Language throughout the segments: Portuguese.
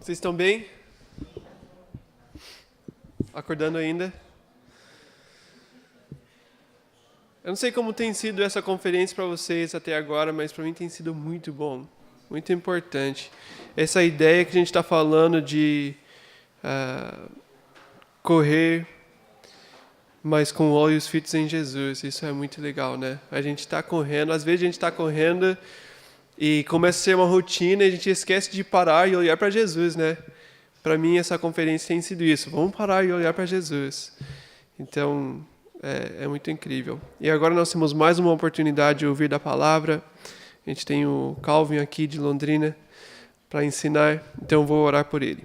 Vocês estão bem? Acordando ainda? Eu não sei como tem sido essa conferência para vocês até agora, mas para mim tem sido muito bom, muito importante. Essa ideia que a gente está falando de correr, mas com olhos fitos em Jesus, isso é muito legal, né? A gente está correndo, às vezes a gente está correndo e começa a ser uma rotina e a gente esquece de parar e olhar para Jesus, né? Para mim, essa conferência tem sido isso. Vamos parar e olhar para Jesus. Então, é muito incrível. E agora nós temos mais uma oportunidade de ouvir da palavra. A gente tem o Calvin aqui de Londrina para ensinar. Então, eu vou orar por ele.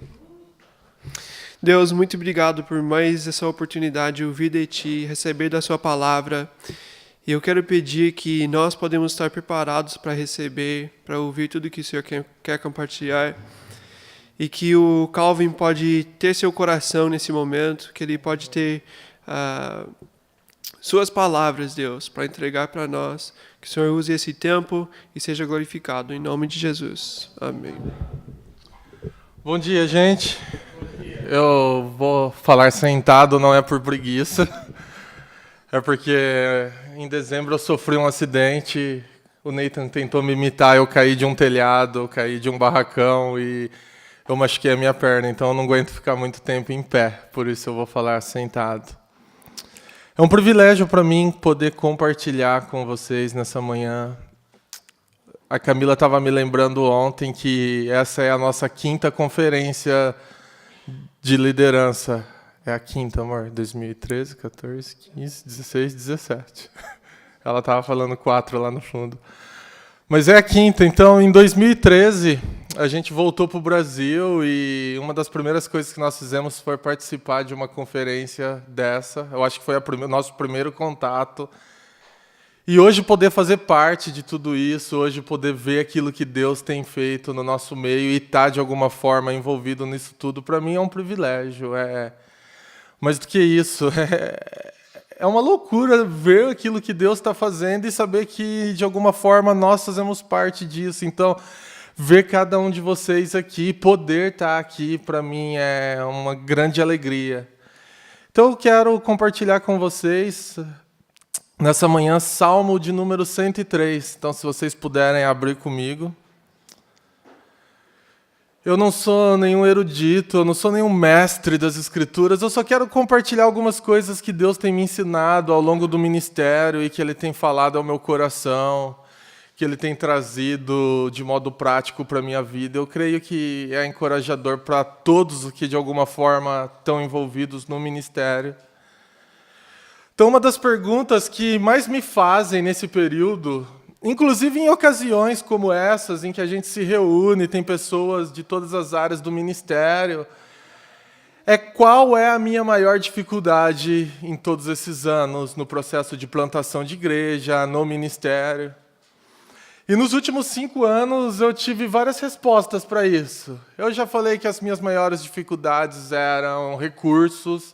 Deus, muito obrigado por mais essa oportunidade de ouvir de Ti, receber da Sua palavra. E eu quero pedir que nós podemos estar preparados para receber, para ouvir tudo que o Senhor quer compartilhar. E que o Calvin pode ter seu coração nesse momento, que ele pode ter suas palavras, Deus, para entregar para nós. Que o Senhor use esse tempo e seja glorificado. Em nome de Jesus. Amém. Bom dia, gente. Eu vou falar sentado, não é por preguiça. É porque em dezembro eu sofri um acidente. O Nathan tentou me imitar, eu caí de um telhado, eu caí de um barracão e eu machuquei a minha perna, então eu não aguento ficar muito tempo em pé, por isso eu vou falar sentado. É um privilégio para mim poder compartilhar com vocês nessa manhã. A Camila estava me lembrando ontem que essa é a nossa 5ª conferência de liderança. É a 5ª, amor? 2013, 14, 15, 16, 17. Ela estava falando 4 lá no fundo. Mas é a 5ª, então em 2013 a gente voltou para o Brasil e uma das primeiras coisas que nós fizemos foi participar de uma conferência dessa. Eu acho que foi o nosso primeiro contato. E hoje poder fazer parte de tudo isso, hoje poder ver aquilo que Deus tem feito no nosso meio e estar de alguma forma envolvido nisso tudo, para mim é um privilégio. Mais do que isso, é uma loucura ver aquilo que Deus está fazendo e saber que, de alguma forma, nós fazemos parte disso. Então, ver cada um de vocês aqui, poder estar aqui, para mim, é uma grande alegria. Então, eu quero compartilhar com vocês, nessa manhã, Salmo de número 103. Então, se vocês puderem abrir comigo. Eu não sou nenhum erudito, eu não sou nenhum mestre das Escrituras, eu só quero compartilhar algumas coisas que Deus tem me ensinado ao longo do ministério e que Ele tem falado ao meu coração, que Ele tem trazido de modo prático para a minha vida. Eu creio que é encorajador para todos que, de alguma forma, estão envolvidos no ministério. Então, uma das perguntas que mais me fazem nesse período, inclusive em ocasiões como essas, em que a gente se reúne, tem pessoas de todas as áreas do ministério, é qual é a minha maior dificuldade em todos esses anos, no processo de plantação de igreja, no ministério. E nos últimos 5 anos eu tive várias respostas para isso. Eu já falei que as minhas maiores dificuldades eram recursos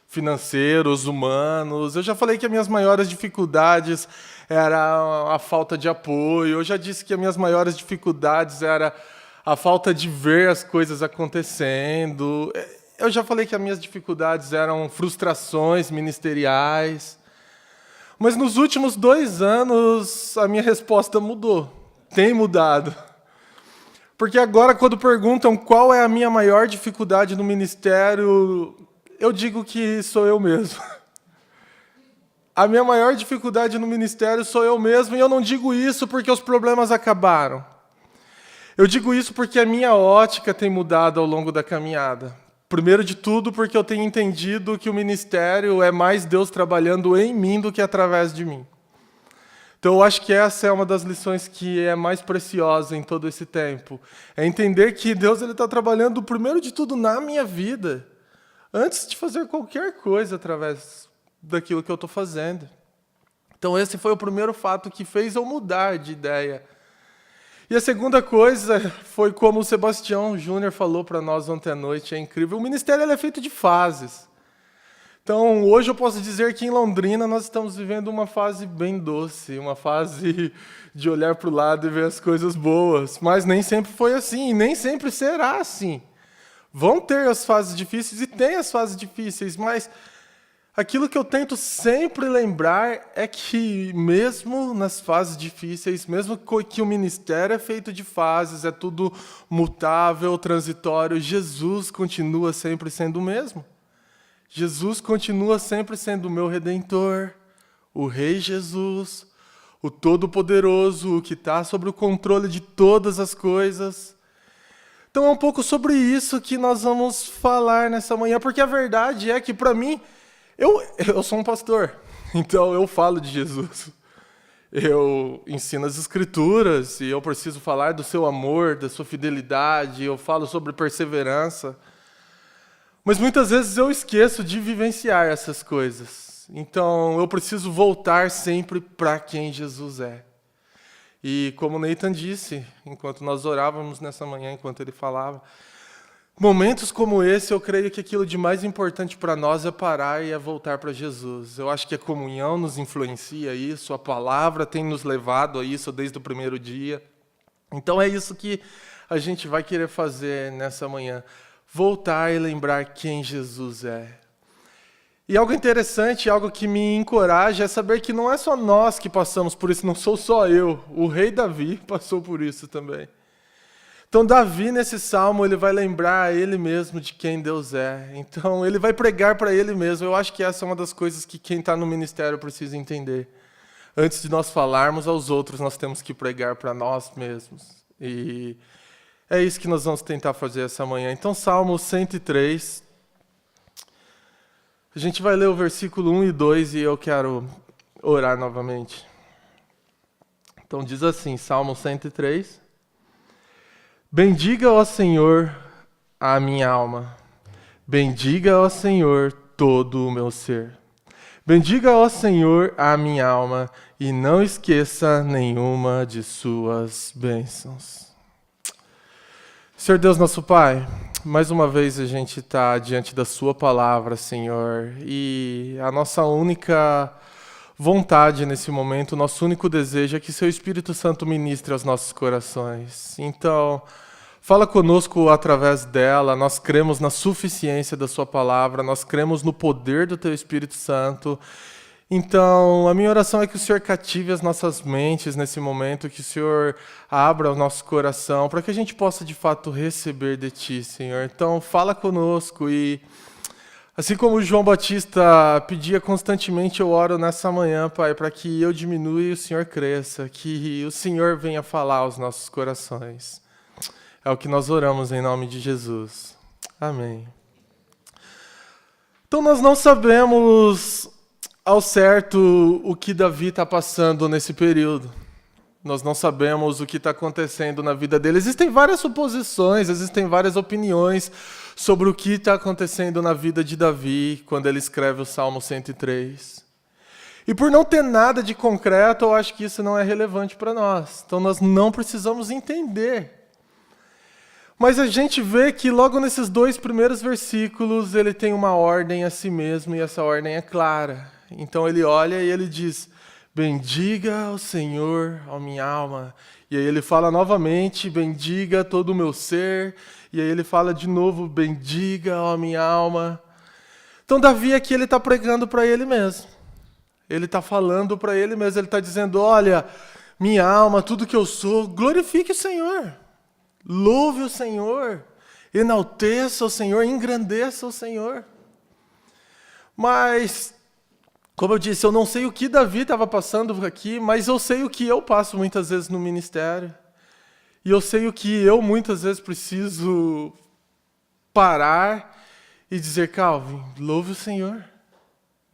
financeiros, humanos. Eu já falei que as minhas maiores dificuldades era a falta de apoio. Eu já disse que as minhas maiores dificuldades era a falta de ver as coisas acontecendo. Eu já falei que as minhas dificuldades eram frustrações ministeriais. Mas nos últimos 2 anos, a minha resposta mudou. Tem mudado. Porque agora, quando perguntam qual é a minha maior dificuldade no ministério, eu digo que sou eu mesmo. A minha maior dificuldade no ministério sou eu mesmo, e eu não digo isso porque os problemas acabaram. Eu digo isso porque a minha ótica tem mudado ao longo da caminhada. Primeiro de tudo, porque eu tenho entendido que o ministério é mais Deus trabalhando em mim do que através de mim. Então, eu acho que essa é uma das lições que é mais preciosa em todo esse tempo. É entender que Deus está trabalhando, primeiro de tudo, na minha vida, antes de fazer qualquer coisa através daquilo que eu estou fazendo. Então, esse foi o primeiro fato que fez eu mudar de ideia. E a segunda coisa foi como o Sebastião Júnior falou para nós ontem à noite, é incrível. O ministério ele é feito de fases. Então, hoje eu posso dizer que em Londrina nós estamos vivendo uma fase bem doce, uma fase de olhar para o lado e ver as coisas boas. Mas nem sempre foi assim, e nem sempre será assim. Vão ter as fases difíceis e tem as fases difíceis, mas aquilo que eu tento sempre lembrar é que mesmo nas fases difíceis, mesmo que o ministério é feito de fases, é tudo mutável, transitório, Jesus continua sempre sendo o mesmo. Jesus continua sempre sendo o meu Redentor, o Rei Jesus, o Todo-Poderoso, o que está sobre o controle de todas as coisas. Então é um pouco sobre isso que nós vamos falar nessa manhã, porque a verdade é que, para mim, eu sou um pastor, então eu falo de Jesus. Eu ensino as Escrituras e eu preciso falar do seu amor, da sua fidelidade, eu falo sobre perseverança. Mas muitas vezes eu esqueço de vivenciar essas coisas. Então eu preciso voltar sempre para quem Jesus é. E como Nathan disse, enquanto nós orávamos nessa manhã, enquanto ele falava, momentos como esse, eu creio que aquilo de mais importante para nós é parar e é voltar para Jesus. Eu acho que a comunhão nos influencia a isso, a palavra tem nos levado a isso desde o primeiro dia. Então é isso que a gente vai querer fazer nessa manhã. Voltar e lembrar quem Jesus é. E algo interessante, algo que me encoraja é saber que não é só nós que passamos por isso, não sou só eu. O rei Davi passou por isso também. Então Davi, nesse salmo, ele vai lembrar a ele mesmo de quem Deus é. Então ele vai pregar para ele mesmo. Eu acho que essa é uma das coisas que quem está no ministério precisa entender. Antes de nós falarmos aos outros, nós temos que pregar para nós mesmos. E é isso que nós vamos tentar fazer essa manhã. Então, Salmo 103. A gente vai ler o versículo 1 e 2 e eu quero orar novamente. Então diz assim, Salmo 103. Bendiga, ó Senhor, a minha alma. Bendiga, ó Senhor, todo o meu ser. Bendiga, ó Senhor, a minha alma, e não esqueça nenhuma de suas bênçãos. Senhor Deus, nosso Pai, mais uma vez a gente está diante da sua palavra, Senhor, e a nossa única vontade nesse momento, o nosso único desejo é que seu Espírito Santo ministre aos nossos corações. Então, fala conosco através dela, nós cremos na suficiência da sua palavra, nós cremos no poder do teu Espírito Santo. Então, a minha oração é que o Senhor cative as nossas mentes nesse momento, que o Senhor abra o nosso coração, para que a gente possa de fato receber de Ti, Senhor. Então, fala conosco e, assim como João Batista pedia constantemente, eu oro nessa manhã, Pai, para que eu diminua e o Senhor cresça, que o Senhor venha falar aos nossos corações. É o que nós oramos em nome de Jesus. Amém. Então, nós não sabemos ao certo o que Davi está passando nesse período. Nós não sabemos o que está acontecendo na vida dele. Existem várias suposições, existem várias opiniões sobre o que está acontecendo na vida de Davi quando ele escreve o Salmo 103. E por não ter nada de concreto, eu acho que isso não é relevante para nós. Então nós não precisamos entender. Mas a gente vê que logo nesses 2 primeiros versículos ele tem uma ordem a si mesmo e essa ordem é clara. Então ele olha e ele diz, bendiga o Senhor, ó minha alma. E aí ele fala novamente, bendiga todo o meu ser. E aí ele fala de novo, bendiga, ó minha alma. Então Davi aqui ele está pregando para ele mesmo. Ele está falando para ele mesmo, ele está dizendo, olha, minha alma, tudo que eu sou, glorifique o Senhor. Louve o Senhor, enalteça o Senhor, engrandeça o Senhor. Mas, como eu disse, eu não sei o que Davi estava passando aqui, mas eu sei o que eu passo muitas vezes no ministério. E eu sei o que eu muitas vezes preciso parar e dizer, Calvin, louve o Senhor.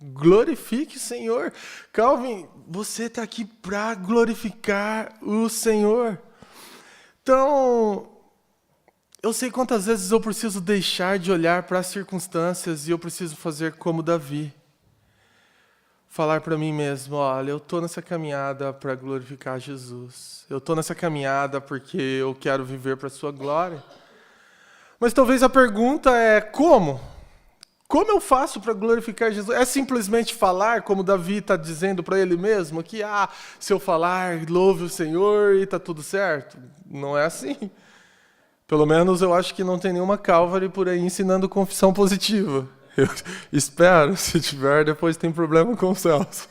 Glorifique o Senhor. Calvin, você está aqui para glorificar o Senhor. Então, eu sei quantas vezes eu preciso deixar de olhar para as circunstâncias e eu preciso fazer como Davi. Falar para mim mesmo, olha, eu estou nessa caminhada para glorificar Jesus. Eu estou nessa caminhada porque eu quero viver para a sua glória. Mas talvez a pergunta é, como? Como eu faço para glorificar Jesus? É simplesmente falar, como Davi está dizendo para ele mesmo, que se eu falar, louve o Senhor e está tudo certo? Não é assim. Pelo menos eu acho que não tem nenhuma Calvary por aí ensinando confissão positiva. Eu espero, se tiver, depois tem problema com o Celso.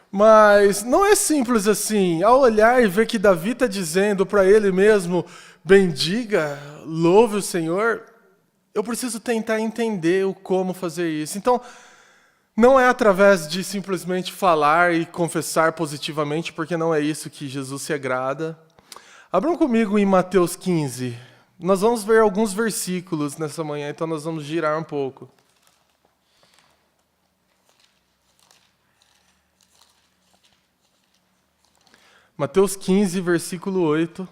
Mas não é simples assim. Ao olhar e ver que Davi está dizendo para ele mesmo, bendiga, louve o Senhor, eu preciso tentar entender o como fazer isso. Então, não é através de simplesmente falar e confessar positivamente, porque não é isso que Jesus se agrada. Abram comigo em Mateus 15. Nós vamos ver alguns versículos nessa manhã, então nós vamos girar um pouco. Mateus 15, versículo 8.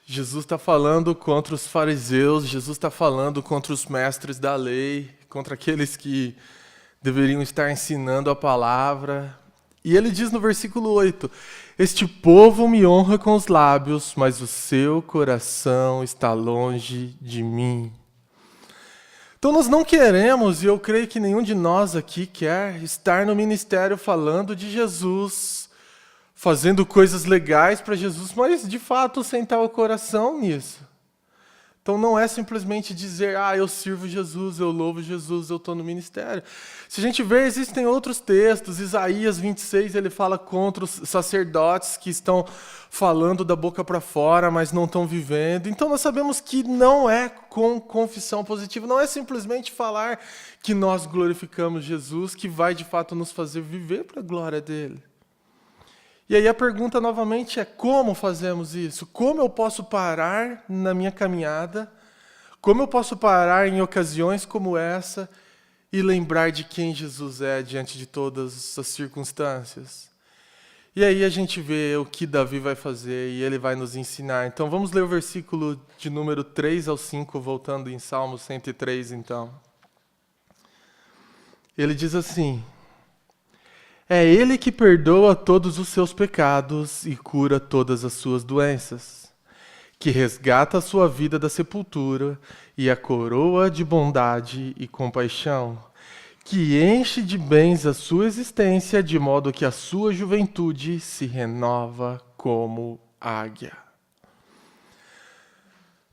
Jesus está falando contra os fariseus, Jesus está falando contra os mestres da lei, contra aqueles que deveriam estar ensinando a palavra. E ele diz no versículo 8, este povo me honra com os lábios, mas o seu coração está longe de mim. Então nós não queremos, e eu creio que nenhum de nós aqui quer, estar no ministério falando de Jesus, fazendo coisas legais para Jesus, mas de fato sentar o coração nisso. Então não é simplesmente dizer, eu sirvo Jesus, eu louvo Jesus, eu estou no ministério. Se a gente ver, existem outros textos, Isaías 26, ele fala contra os sacerdotes que estão falando da boca para fora, mas não estão vivendo. Então nós sabemos que não é com confissão positiva, não é simplesmente falar que nós glorificamos Jesus, que vai de fato nos fazer viver para a glória dele. E aí a pergunta novamente é, como fazemos isso? Como eu posso parar na minha caminhada? Como eu posso parar em ocasiões como essa e lembrar de quem Jesus é diante de todas as circunstâncias? E aí a gente vê o que Davi vai fazer e ele vai nos ensinar. Então vamos ler o versículo de número 3 ao 5, voltando em Salmo 103 então. Ele diz assim: é Ele que perdoa todos os seus pecados e cura todas as suas doenças, que resgata a sua vida da sepultura e a coroa de bondade e compaixão, que enche de bens a sua existência, de modo que a sua juventude se renova como águia.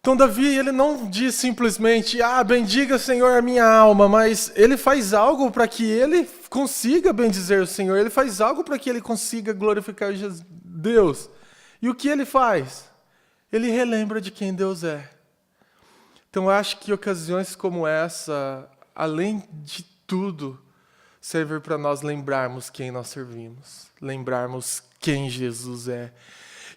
Então Davi, ele não diz simplesmente, bendiga Senhor a minha alma, mas ele faz algo para que ele consiga bendizer o Senhor, ele faz algo para que ele consiga glorificar Deus. E o que ele faz? Ele relembra de quem Deus é. Então eu acho que ocasiões como essa, além de tudo, servem para nós lembrarmos quem nós servimos, lembrarmos quem Jesus é.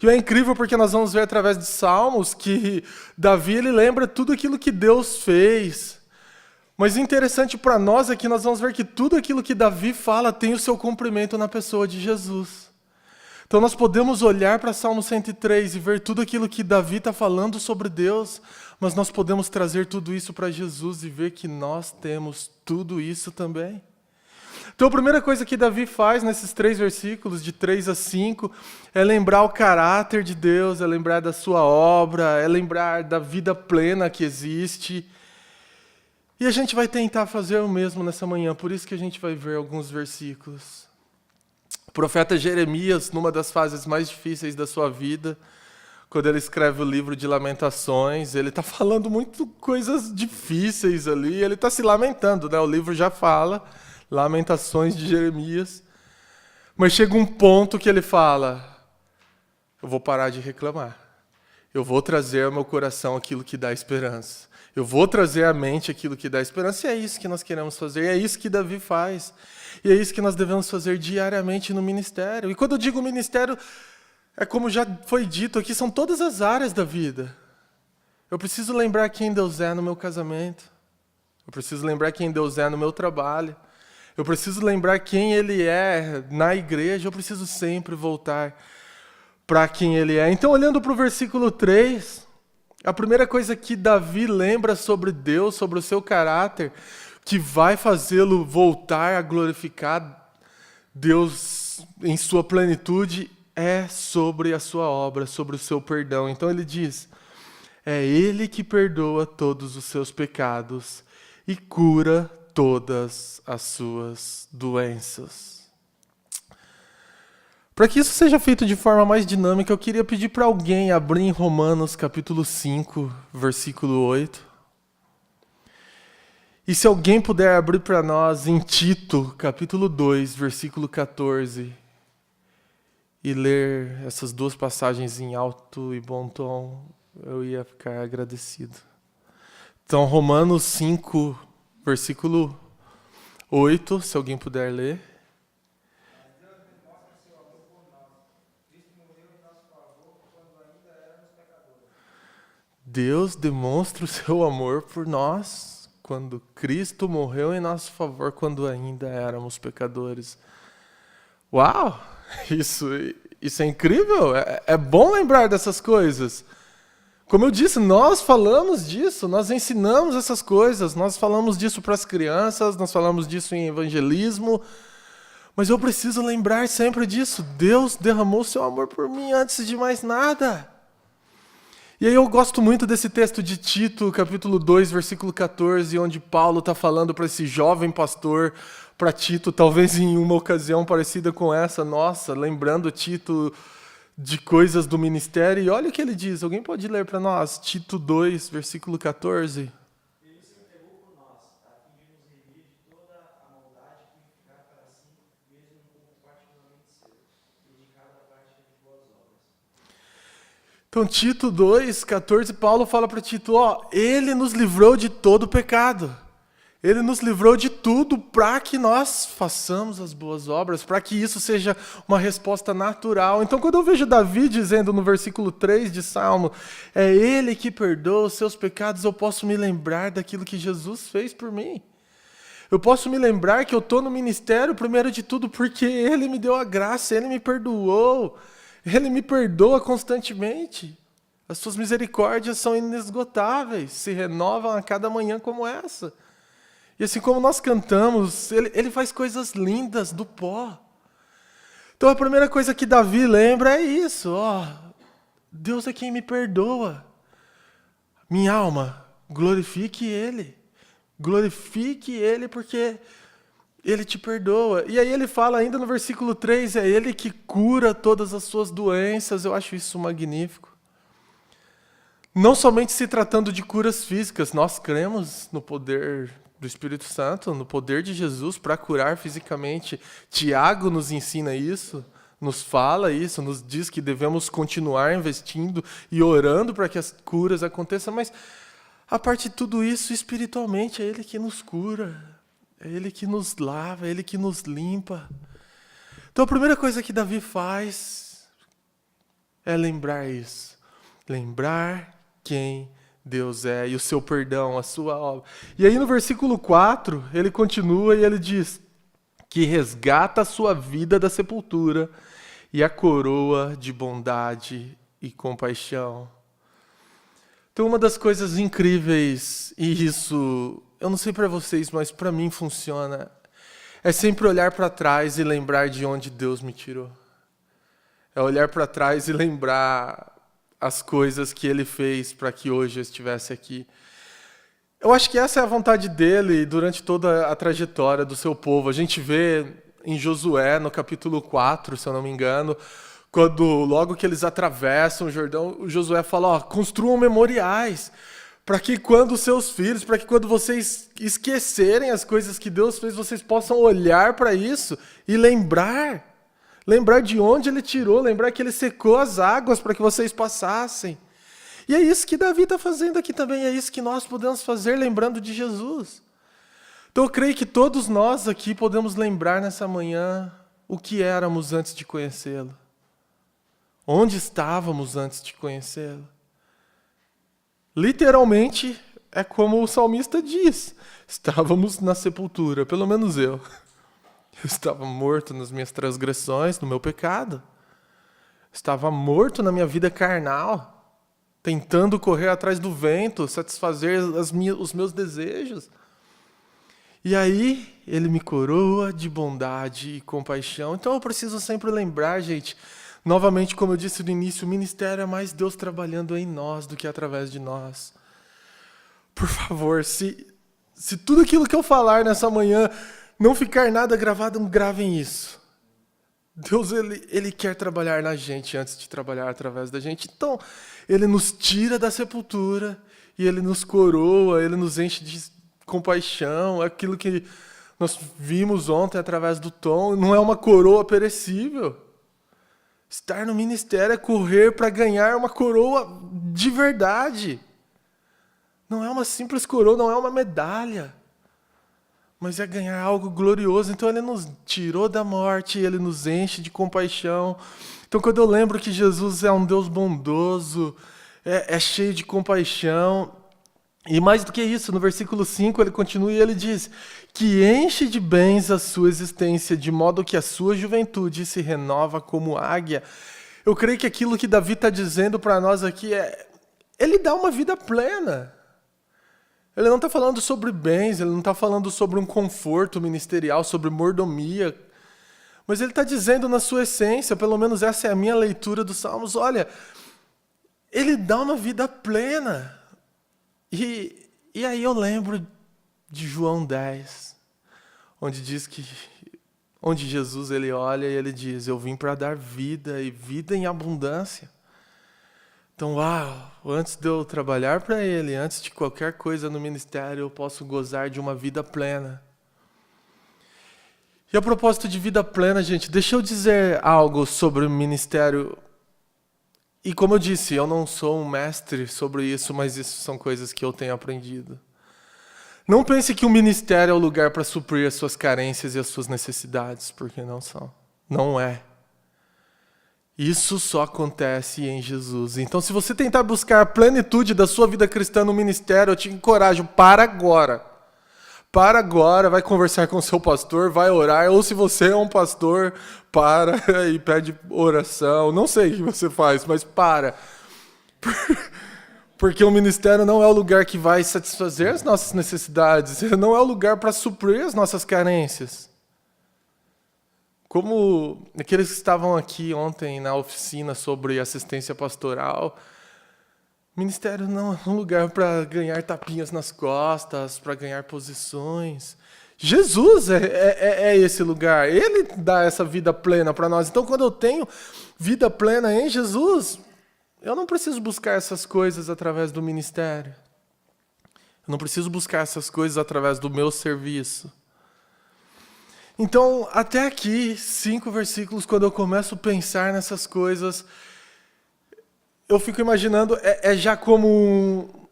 E é incrível porque nós vamos ver através de Salmos que Davi ele lembra tudo aquilo que Deus fez. Mas interessante para nós é que nós vamos ver que tudo aquilo que Davi fala tem o seu cumprimento na pessoa de Jesus. Então nós podemos olhar para Salmo 103 e ver tudo aquilo que Davi está falando sobre Deus, mas nós podemos trazer tudo isso para Jesus e ver que nós temos tudo isso também. Então a primeira coisa que Davi faz nesses 3 versículos, de 3 a 5, é lembrar o caráter de Deus, é lembrar da sua obra, é lembrar da vida plena que existe. E a gente vai tentar fazer o mesmo nessa manhã, por isso que a gente vai ver alguns versículos. O profeta Jeremias, numa das fases mais difíceis da sua vida, quando ele escreve o livro de Lamentações, ele está falando muito coisas difíceis ali, ele está se lamentando, né? O livro já fala, Lamentações de Jeremias. Mas chega um ponto que ele fala, eu vou parar de reclamar. Eu vou trazer ao meu coração aquilo que dá esperança. Eu vou trazer à mente aquilo que dá esperança. E é isso que nós queremos fazer. E é isso que Davi faz. E é isso que nós devemos fazer diariamente no ministério. E quando eu digo ministério, é como já foi dito aqui, são todas as áreas da vida. Eu preciso lembrar quem Deus é no meu casamento. Eu preciso lembrar quem Deus é no meu trabalho. Eu preciso lembrar quem Ele é na igreja. Eu preciso sempre voltar para quem Ele é. Então, olhando para o versículo 3, a primeira coisa que Davi lembra sobre Deus, sobre o seu caráter, que vai fazê-lo voltar a glorificar Deus em sua plenitude, é sobre a sua obra, sobre o seu perdão. Então ele diz, é Ele que perdoa todos os seus pecados e cura todas as suas doenças. Para que isso seja feito de forma mais dinâmica, eu queria pedir para alguém abrir em Romanos capítulo 5, versículo 8. E se alguém puder abrir para nós em Tito, capítulo 2, versículo 14, e ler essas duas passagens em alto e bom tom, eu ia ficar agradecido. Então, Romanos 5, versículo 8, se alguém puder ler. Deus demonstra o seu amor por nós quando Cristo morreu em nosso favor quando ainda éramos pecadores. Uau! Isso é incrível! É bom lembrar dessas coisas. Como eu disse, nós falamos disso, nós ensinamos essas coisas, nós falamos disso para as crianças, nós falamos disso em evangelismo, mas eu preciso lembrar sempre disso. Deus derramou seu amor por mim antes de mais nada. E aí eu gosto muito desse texto de Tito, capítulo 2, versículo 14, onde Paulo está falando para esse jovem pastor, para Tito, talvez em uma ocasião parecida com essa, nossa, lembrando Tito de coisas do ministério. E olha o que ele diz, alguém pode ler para nós? Tito 2, versículo 14. Ele se entregou por nós, a fim de nos remir de toda a maldade e purificar para si mesmo um povo particularmente seu, dedicado à prática de boas obras. Então, Tito 2, 14, Paulo fala para Tito, ele nos livrou de todo o pecado. Ele nos livrou de tudo para que nós façamos as boas obras, para que isso seja uma resposta natural. Então, quando eu vejo Davi dizendo no versículo 3 de Salmo, é Ele que perdoa os seus pecados, eu posso me lembrar daquilo que Jesus fez por mim. Eu posso me lembrar que eu estou no ministério, primeiro de tudo, porque Ele me deu a graça, Ele me perdoou. Ele me perdoa constantemente. As suas misericórdias são inesgotáveis, se renovam a cada manhã como essa. E assim como nós cantamos, ele faz coisas lindas do pó. Então a primeira coisa que Davi lembra é isso. Deus é quem me perdoa. Minha alma, glorifique Ele. Glorifique Ele porque Ele te perdoa. E aí ele fala ainda no versículo 3, é Ele que cura todas as suas doenças. Eu acho isso magnífico. Não somente se tratando de curas físicas, nós cremos no poder do Espírito Santo, no poder de Jesus para curar fisicamente. Tiago nos ensina isso, nos fala isso, nos diz que devemos continuar investindo e orando para que as curas aconteçam, mas a parte de tudo isso, espiritualmente, é Ele que nos cura, é Ele que nos lava, é Ele que nos limpa. Então a primeira coisa que Davi faz é lembrar isso, lembrar quem Deus é, e o seu perdão, a sua obra. E aí no versículo 4, ele continua e ele diz que resgata a sua vida da sepultura e a coroa de bondade e compaixão. Então uma das coisas incríveis, e isso, eu não sei para vocês, mas para mim funciona, é sempre olhar para trás e lembrar de onde Deus me tirou. É olhar para trás e lembrar as coisas que Ele fez para que hoje eu estivesse aqui. Eu acho que essa é a vontade dele durante toda a trajetória do seu povo. A gente vê em Josué, no capítulo 4, se eu não me engano, quando logo que eles atravessam o Jordão, o Josué fala, construam memoriais, para que quando seus filhos, para que quando vocês esquecerem as coisas que Deus fez, vocês possam olhar para isso e lembrar de onde Ele tirou, lembrar que Ele secou as águas para que vocês passassem. E é isso que Davi está fazendo aqui também, é isso que nós podemos fazer lembrando de Jesus. Então eu creio que todos nós aqui podemos lembrar nessa manhã o que éramos antes de conhecê-lo. Onde estávamos antes de conhecê-lo. Literalmente, é como o salmista diz, estávamos na sepultura, pelo menos eu. Eu estava morto nas minhas transgressões, no meu pecado. Estava morto na minha vida carnal, tentando correr atrás do vento, satisfazer os meus desejos. E aí, Ele me coroa de bondade e compaixão. Então eu preciso sempre lembrar, gente, novamente, como eu disse no início, o ministério é mais Deus trabalhando em nós do que através de nós. Por favor, se tudo aquilo que eu falar nessa manhã não ficar nada gravado, gravem isso. Deus, ele quer trabalhar na gente antes de trabalhar através da gente. Então, ele nos tira da sepultura e ele nos coroa, ele nos enche de compaixão. Aquilo que nós vimos ontem através do Tom, não é uma coroa perecível. Estar no ministério é correr para ganhar uma coroa de verdade. Não é uma simples coroa, não é uma medalha. Mas é ganhar algo glorioso. Então ele nos tirou da morte, ele nos enche de compaixão. Então quando eu lembro que Jesus é um Deus bondoso, é cheio de compaixão, e mais do que isso, no versículo 5 ele continua e ele diz que enche de bens a sua existência, de modo que a sua juventude se renova como águia. Eu creio que aquilo que Davi está dizendo para nós aqui ele dá uma vida plena. Ele não está falando sobre bens, ele não está falando sobre um conforto ministerial, sobre mordomia. Mas ele está dizendo na sua essência, pelo menos essa é a minha leitura dos Salmos, olha, ele dá uma vida plena. E aí eu lembro de João 10, onde Jesus ele olha e ele diz, eu vim para dar vida e vida em abundância. Então, antes de eu trabalhar para Ele, antes de qualquer coisa no ministério, eu posso gozar de uma vida plena. E a propósito de vida plena, gente, deixa eu dizer algo sobre o ministério. E como eu disse, eu não sou um mestre sobre isso, mas isso são coisas que eu tenho aprendido. Não pense que o ministério é o lugar para suprir as suas carências e as suas necessidades, porque não são. Não é. Isso só acontece em Jesus. Então, se você tentar buscar a plenitude da sua vida cristã no ministério, eu te encorajo, para agora. Para agora, vai conversar com o seu pastor, vai orar. Ou se você é um pastor, para e pede oração. Não sei o que você faz, mas para. Porque o ministério não é o lugar que vai satisfazer as nossas necessidades. Não é o lugar para suprir as nossas carências. Como aqueles que estavam aqui ontem na oficina sobre assistência pastoral, o ministério não é um lugar para ganhar tapinhas nas costas, para ganhar posições. Jesus é esse lugar, Ele dá essa vida plena para nós. Então, quando eu tenho vida plena em Jesus, eu não preciso buscar essas coisas através do ministério. Eu não preciso buscar essas coisas através do meu serviço. Então, até aqui, 5 versículos, quando eu começo a pensar nessas coisas, eu fico imaginando, já como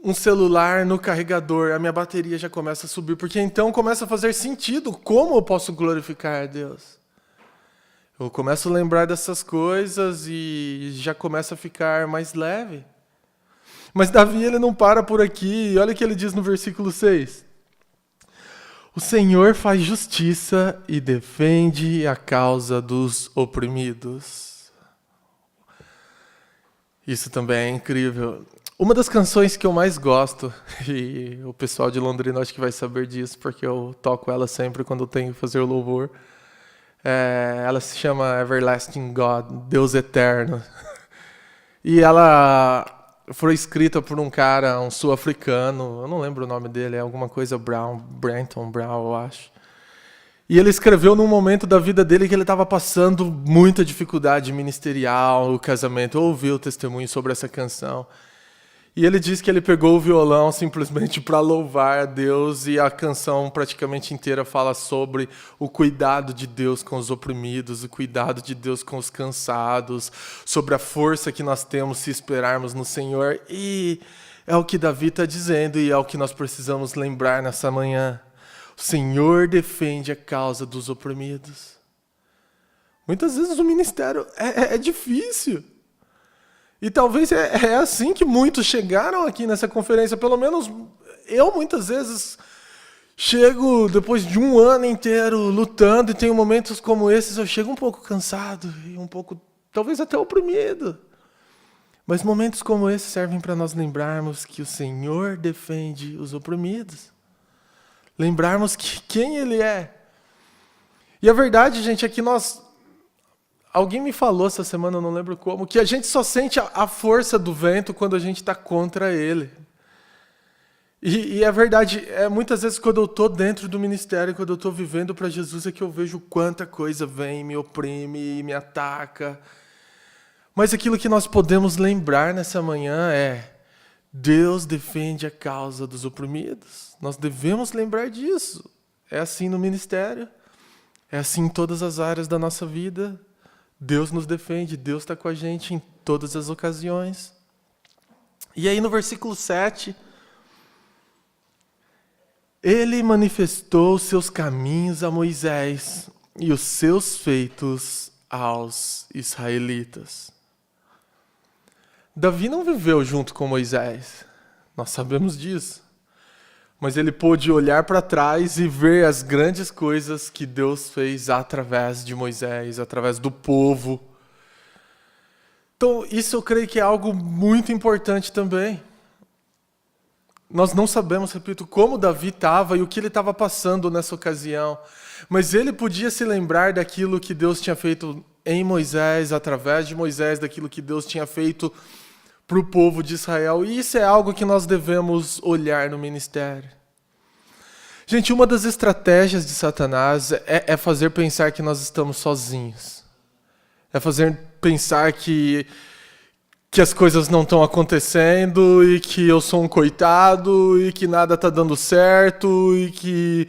um celular no carregador, a minha bateria já começa a subir, porque então começa a fazer sentido como eu posso glorificar a Deus. Eu começo a lembrar dessas coisas e já começa a ficar mais leve. Mas Davi, ele não para por aqui, olha o que ele diz no versículo 6. O Senhor faz justiça e defende a causa dos oprimidos. Isso também é incrível. Uma das canções que eu mais gosto, e o pessoal de Londrina acho que vai saber disso, porque eu toco ela sempre quando eu tenho que fazer o louvor, ela se chama Everlasting God, Deus Eterno. E ela foi escrita por um cara, um sul-africano, eu não lembro o nome dele, é alguma coisa Brenton Brown, eu acho. E ele escreveu num momento da vida dele que ele estava passando muita dificuldade ministerial, o casamento. Eu ouvi o testemunho sobre essa canção. E ele diz que ele pegou o violão simplesmente para louvar a Deus, e a canção praticamente inteira fala sobre o cuidado de Deus com os oprimidos, o cuidado de Deus com os cansados, sobre a força que nós temos se esperarmos no Senhor. E é o que Davi está dizendo, e é o que nós precisamos lembrar nessa manhã. O Senhor defende a causa dos oprimidos. Muitas vezes o ministério é difícil. E talvez é assim que muitos chegaram aqui nessa conferência. Pelo menos eu muitas vezes chego depois de um ano inteiro lutando e tenho momentos como esses, eu chego um pouco cansado e um pouco, talvez até oprimido. Mas momentos como esses servem para nós lembrarmos que o Senhor defende os oprimidos. Lembrarmos quem Ele é. E a verdade, gente, é que alguém me falou essa semana, eu não lembro como, que a gente só sente a força do vento quando a gente está contra ele. E é verdade, muitas vezes quando eu estou dentro do ministério, quando eu estou vivendo para Jesus, é que eu vejo quanta coisa vem, me oprime, me ataca. Mas aquilo que nós podemos lembrar nessa manhã é: Deus defende a causa dos oprimidos. Nós devemos lembrar disso. É assim no ministério, é assim em todas as áreas da nossa vida. Deus nos defende, Deus está com a gente em todas as ocasiões. E aí no versículo 7... Ele manifestou os seus caminhos a Moisés e os seus feitos aos israelitas. Davi não viveu junto com Moisés, nós sabemos disso. Mas ele pôde olhar para trás e ver as grandes coisas que Deus fez através de Moisés, através do povo. Então, isso eu creio que é algo muito importante também. Nós não sabemos, repito, como Davi estava e o que ele estava passando nessa ocasião. Mas ele podia se lembrar daquilo que Deus tinha feito em Moisés, através de Moisés, daquilo que Deus tinha feito para o povo de Israel. E isso é algo que nós devemos olhar no ministério. Gente, uma das estratégias de Satanás é fazer pensar que nós estamos sozinhos. É fazer pensar que as coisas não estão acontecendo e que eu sou um coitado e que nada está dando certo e que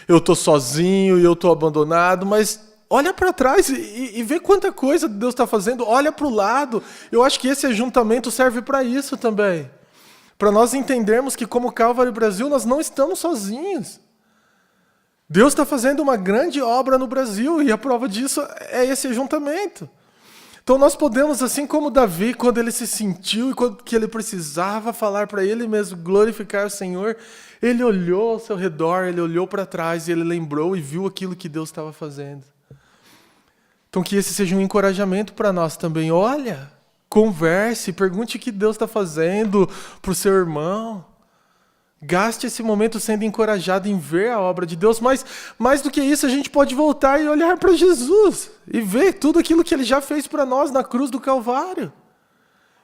eu estou sozinho e eu estou abandonado. Mas olha para trás e vê quanta coisa Deus está fazendo. Olha para o lado. Eu acho que esse ajuntamento serve para isso também. Para nós entendermos que como Calvary Brasil nós não estamos sozinhos. Deus está fazendo uma grande obra no Brasil e a prova disso é esse ajuntamento. Então nós podemos, assim como Davi, quando ele se sentiu e quando que ele precisava falar para ele mesmo, glorificar o Senhor, ele olhou ao seu redor, ele olhou para trás e ele lembrou e viu aquilo que Deus estava fazendo. Então que esse seja um encorajamento para nós também. Olha, converse, pergunte o que Deus está fazendo para o seu irmão. Gaste esse momento sendo encorajado em ver a obra de Deus, mas mais do que isso, a gente pode voltar e olhar para Jesus e ver tudo aquilo que Ele já fez para nós na cruz do Calvário.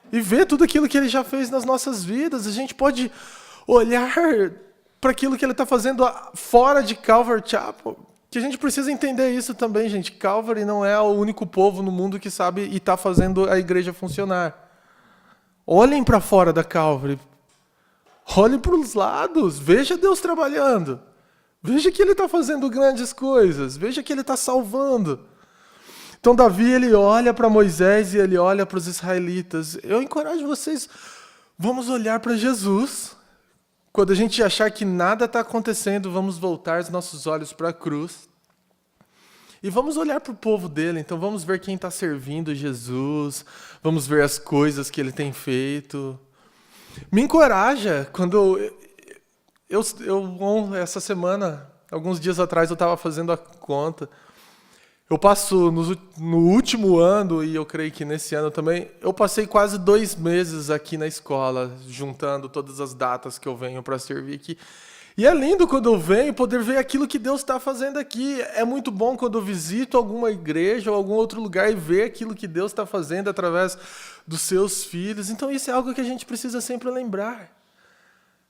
E ver tudo aquilo que Ele já fez nas nossas vidas. A gente pode olhar para aquilo que Ele está fazendo fora de Calvary Chapel. Que a gente precisa entender isso também, gente. Calvary não é o único povo no mundo que sabe e está fazendo a igreja funcionar. Olhem para fora da Calvary. Olhe para os lados, veja Deus trabalhando. Veja que Ele está fazendo grandes coisas. Veja que Ele está salvando. Então Davi, ele olha para Moisés e ele olha para os israelitas. Eu encorajo vocês, vamos olhar para Jesus. Quando a gente achar que nada está acontecendo, vamos voltar os nossos olhos para a cruz. E vamos olhar para o povo dele. Então vamos ver quem está servindo Jesus. Vamos ver as coisas que Ele tem feito. Me encoraja quando essa semana, alguns dias atrás, eu estava fazendo a conta. Eu passo no último ano, e eu creio que nesse ano também, eu passei quase 2 meses aqui na escola, juntando todas as datas que eu venho para servir aqui. E é lindo quando eu venho poder ver aquilo que Deus está fazendo aqui. É muito bom quando eu visito alguma igreja ou algum outro lugar e ver aquilo que Deus está fazendo através dos seus filhos. Então isso é algo que a gente precisa sempre lembrar.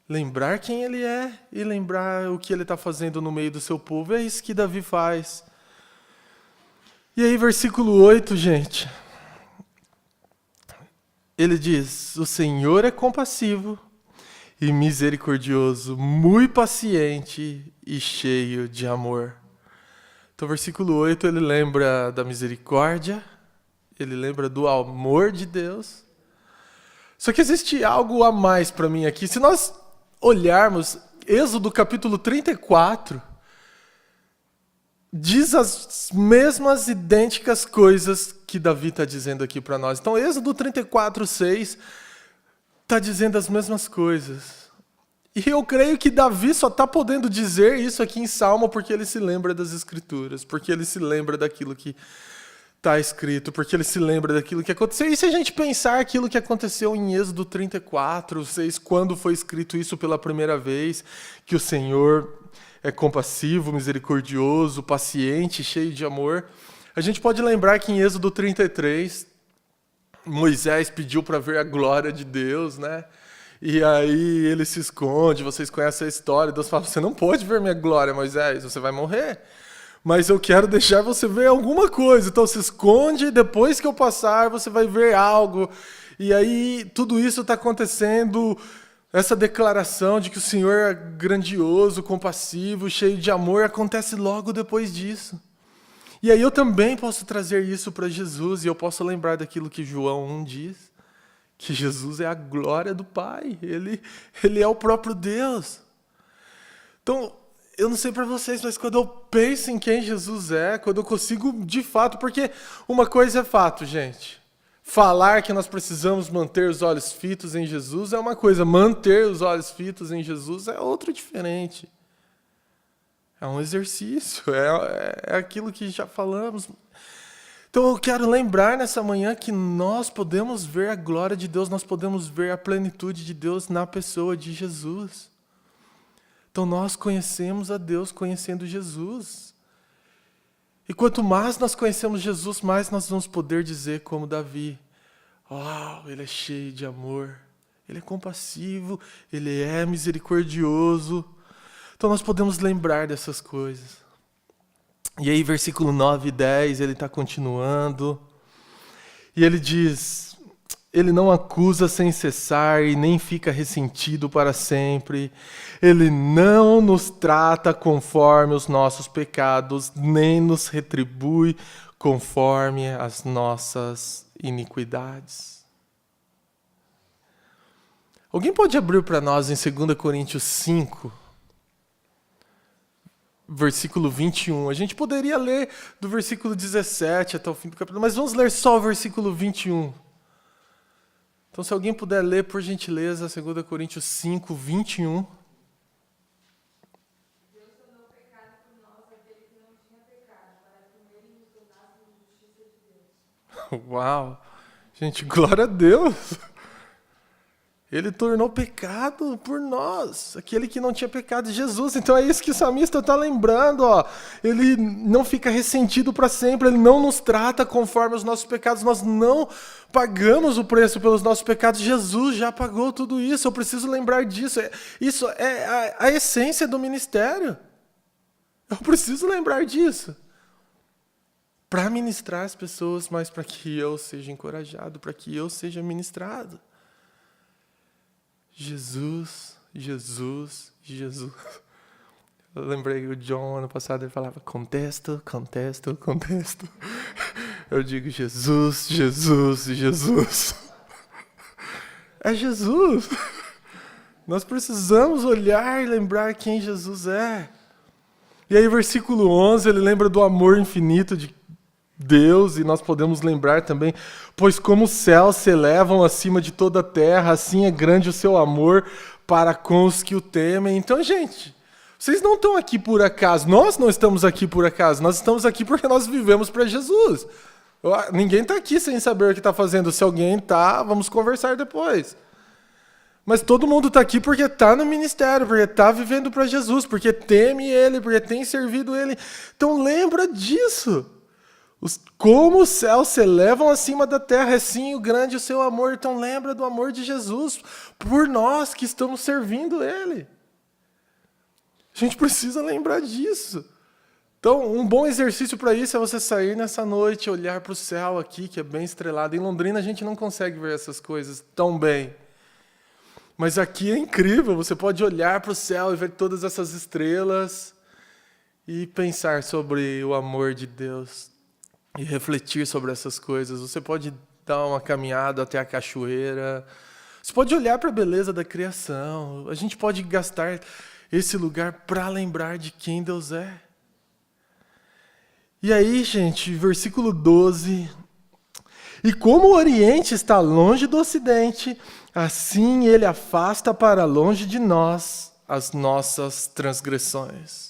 Lembrar quem Ele é e lembrar o que Ele está fazendo no meio do seu povo. É isso que Davi faz. E aí, versículo 8, gente. Ele diz: o Senhor é compassivo e misericordioso, muito paciente e cheio de amor. Então, versículo 8, ele lembra da misericórdia, ele lembra do amor de Deus. Só que existe algo a mais para mim aqui. Se nós olharmos Êxodo capítulo 34, diz as mesmas idênticas coisas que Davi está dizendo aqui para nós. Então, Êxodo 34, 6... está dizendo as mesmas coisas. E eu creio que Davi só está podendo dizer isso aqui em Salmo porque ele se lembra das Escrituras, porque ele se lembra daquilo que está escrito, porque ele se lembra daquilo que aconteceu. E se a gente pensar aquilo que aconteceu em Êxodo 34, 6, quando foi escrito isso pela primeira vez, que o Senhor é compassivo, misericordioso, paciente, cheio de amor, a gente pode lembrar que em Êxodo 33... Moisés pediu para ver a glória de Deus, né? E aí ele se esconde, vocês conhecem a história, Deus fala, você não pode ver minha glória, Moisés, você vai morrer. Mas eu quero deixar você ver alguma coisa, então se esconde, depois que eu passar, você vai ver algo. E aí tudo isso está acontecendo, essa declaração de que o Senhor é grandioso, compassivo, cheio de amor, acontece logo depois disso. E aí eu também posso trazer isso para Jesus, e eu posso lembrar daquilo que João 1 diz, que Jesus é a glória do Pai, ele é o próprio Deus. Então, eu não sei para vocês, mas quando eu penso em quem Jesus é, quando eu consigo de fato, porque uma coisa é fato, gente, falar que nós precisamos manter os olhos fitos em Jesus é uma coisa, manter os olhos fitos em Jesus é outra diferente. É um exercício, é aquilo que já falamos. Então eu quero lembrar nessa manhã que nós podemos ver a glória de Deus, nós podemos ver a plenitude de Deus na pessoa de Jesus. Então nós conhecemos a Deus conhecendo Jesus. E quanto mais nós conhecemos Jesus, mais nós vamos poder dizer como Davi, ele é cheio de amor, ele é compassivo, ele é misericordioso. Então nós podemos lembrar dessas coisas. E aí, versículo 9 e 10, ele está continuando. E ele diz, ele não acusa sem cessar e nem fica ressentido para sempre. Ele não nos trata conforme os nossos pecados, nem nos retribui conforme as nossas iniquidades. Alguém pode abrir para nós em 2 Coríntios 5, versículo 21. A gente poderia ler do versículo 17 até o fim do capítulo, mas vamos ler só o versículo 21. Então, se alguém puder ler, por gentileza, 2 Coríntios 5, 21. Deus tornou pecado por nós aquele que não tinha pecado, para que nele nos tornássemos justiça de Deus. Uau! Gente, glória a Deus! Ele tornou pecado por nós, aquele que não tinha pecado, Jesus. Então é isso que o salmista está lembrando. Ele não fica ressentido para sempre, ele não nos trata conforme os nossos pecados. Nós não pagamos o preço pelos nossos pecados. Jesus já pagou tudo isso, eu preciso lembrar disso. Isso é a essência do ministério. Eu preciso lembrar disso. Para ministrar as pessoas, mas para que eu seja encorajado, para que eu seja ministrado. Jesus, Jesus, Jesus. Eu lembrei o John, ano passado, ele falava, contesto. Eu digo, Jesus, Jesus, Jesus. É Jesus. Nós precisamos olhar e lembrar quem Jesus é. E aí, versículo 11, ele lembra do amor infinito de Deus, e nós podemos lembrar também, pois como os céus se elevam acima de toda a terra, assim é grande o seu amor para com os que o temem. Então, gente, vocês não estão aqui por acaso, nós não estamos aqui por acaso, nós estamos aqui porque nós vivemos para Jesus. Ninguém está aqui sem saber o que está fazendo, se alguém está, vamos conversar depois. Mas todo mundo está aqui porque está no ministério, porque está vivendo para Jesus, porque teme Ele, porque tem servido Ele. Então lembra disso. Como os céus se elevam acima da terra, é sim o grande o seu amor. Então lembra do amor de Jesus por nós que estamos servindo Ele. A gente precisa lembrar disso. Então, um bom exercício para isso é você sair nessa noite, olhar para o céu aqui, que é bem estrelado. Em Londrina a gente não consegue ver essas coisas tão bem. Mas aqui é incrível, você pode olhar para o céu e ver todas essas estrelas e pensar sobre o amor de Deus. E refletir sobre essas coisas. Você pode dar uma caminhada até a cachoeira. Você pode olhar para a beleza da criação. A gente pode gastar esse lugar para lembrar de quem Deus é. E aí, gente, versículo 12. E como o Oriente está longe do Ocidente, assim ele afasta para longe de nós as nossas transgressões.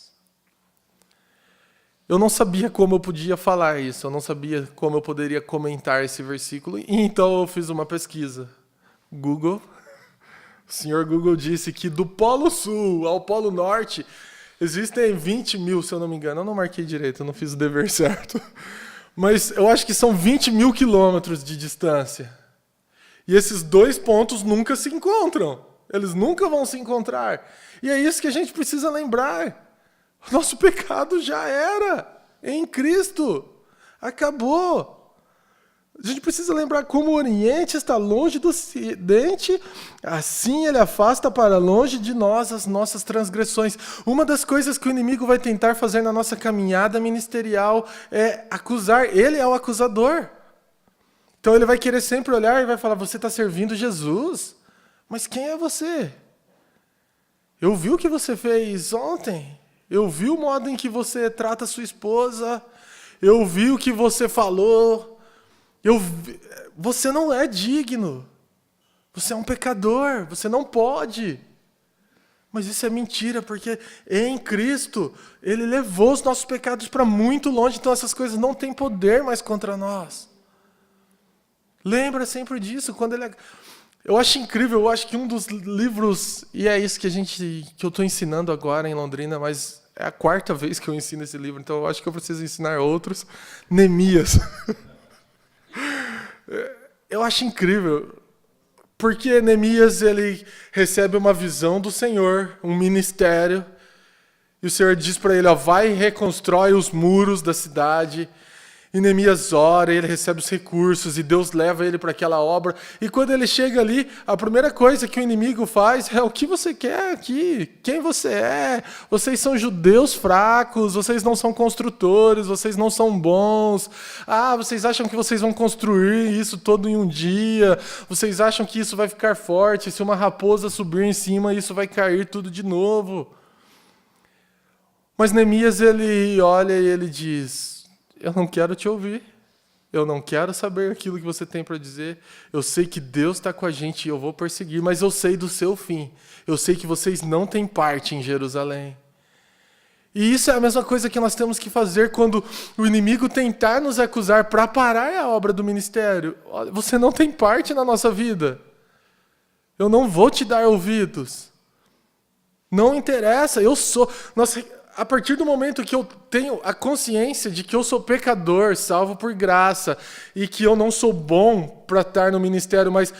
Eu não sabia como eu podia falar isso, eu não sabia como eu poderia comentar esse versículo, e então eu fiz uma pesquisa. Google, o senhor Google disse que do Polo Sul ao Polo Norte existem 20 mil, se eu não me engano. Eu não marquei direito, eu não fiz o dever certo. Mas eu acho que são 20 mil quilômetros de distância. E esses dois pontos nunca se encontram. Eles nunca vão se encontrar. E é isso que a gente precisa lembrar. O nosso pecado já era em Cristo. Acabou. A gente precisa lembrar como o Oriente está longe do Ocidente, assim ele afasta para longe de nós as nossas transgressões. Uma das coisas que o inimigo vai tentar fazer na nossa caminhada ministerial é acusar. Ele é o acusador. Então ele vai querer sempre olhar e vai falar, você está servindo Jesus? Mas quem é você? Eu vi o que você fez ontem. Eu vi o modo em que você trata sua esposa. Eu vi o que você falou. Você não é digno. Você é um pecador. Você não pode. Mas isso é mentira, porque em Cristo, Ele levou os nossos pecados para muito longe, então essas coisas não têm poder mais contra nós. Lembra sempre disso. Eu acho incrível, eu acho que um dos livros, e é isso que eu estou ensinando agora em Londrina, mas é a 4ª vez que eu ensino esse livro, então eu acho que eu preciso ensinar outros. Neemias. Eu acho incrível, porque Neemias ele recebe uma visão do Senhor, um ministério, e o Senhor diz para ele, vai e reconstrói os muros da cidade. E Neemias ora, ele recebe os recursos, e Deus leva ele para aquela obra. E quando ele chega ali, a primeira coisa que o inimigo faz é, o que você quer aqui? Quem você é? Vocês são judeus fracos, vocês não são construtores, vocês não são bons. Vocês acham que vocês vão construir isso todo em um dia? Vocês acham que isso vai ficar forte? Se uma raposa subir em cima, isso vai cair tudo de novo. Mas Neemias, ele olha e ele diz, eu não quero te ouvir. Eu não quero saber aquilo que você tem para dizer. Eu sei que Deus está com a gente e eu vou perseguir, mas eu sei do seu fim. Eu sei que vocês não têm parte em Jerusalém. E isso é a mesma coisa que nós temos que fazer quando o inimigo tentar nos acusar para parar a obra do ministério. Olha, você não tem parte na nossa vida. Eu não vou te dar ouvidos. Não interessa, eu sou... A partir do momento que eu tenho a consciência de que eu sou pecador, salvo por graça, e que eu não sou bom para estar no ministério, mas